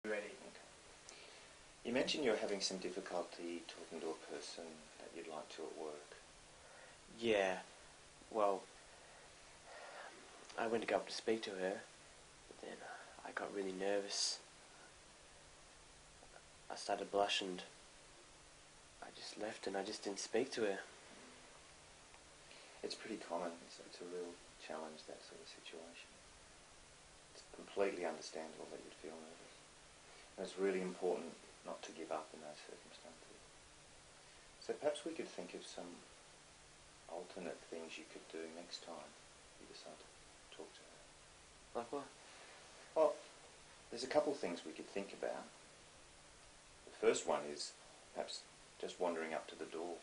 Ready. Okay. You mentioned you're having some difficulty talking to a person that you'd like to at work. Yeah, well, I went to go up to speak to her, but then I got really nervous. I started blushing and I just left and I just didn't speak to her. It's pretty common. It's a real challenge, that sort of situation. It's completely understandable that you'd feel nervous. And it's really important not to give up in those circumstances. So perhaps we could think of some alternate things you could do next time you decide to talk to her. Like what? Well, there's a couple of things we could think about. The first one is perhaps just wandering up to the door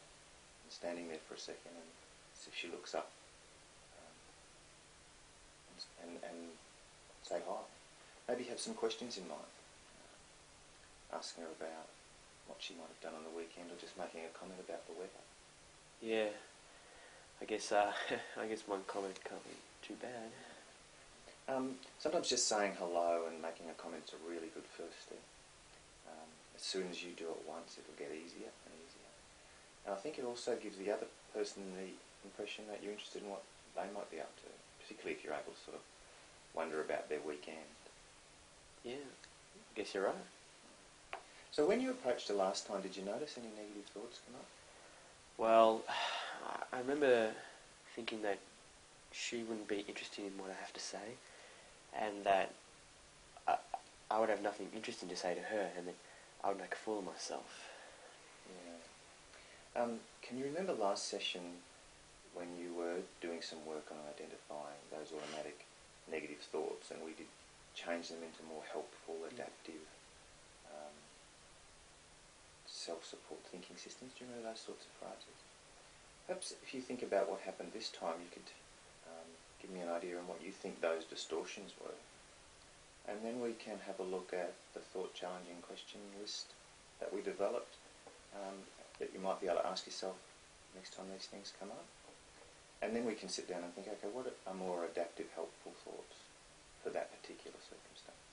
and standing there for a second and see if she looks up and say hi. Maybe have some questions in mind. Asking her about what she might have done on the weekend, or just making a comment about the weather. Yeah, I guess one comment can't be too bad. Sometimes just saying hello and making a comment is a really good first step. As soon as you do it once, it'll get easier and easier. And I think it also gives the other person the impression that you're interested in what they might be up to, particularly if you're able to sort of wonder about their weekend. Yeah, I guess you're right. So when you approached her last time, did you notice any negative thoughts come up? Well, I remember thinking that she wouldn't be interested in what I have to say, and that I would have nothing interesting to say to her, and that I would make a fool of myself. Yeah. Can you remember last session when you were doing some work on identifying those automatic negative thoughts, and we did change them into more helpful, adaptive, self-support thinking systems? Do you remember those sorts of phrases? Perhaps if you think about what happened this time, you could give me an idea on what you think those distortions were. And then we can have a look at the thought challenging question list that we developed that you might be able to ask yourself next time these things come up. And then we can sit down and think, okay, what are more adaptive, helpful thoughts for that particular circumstance?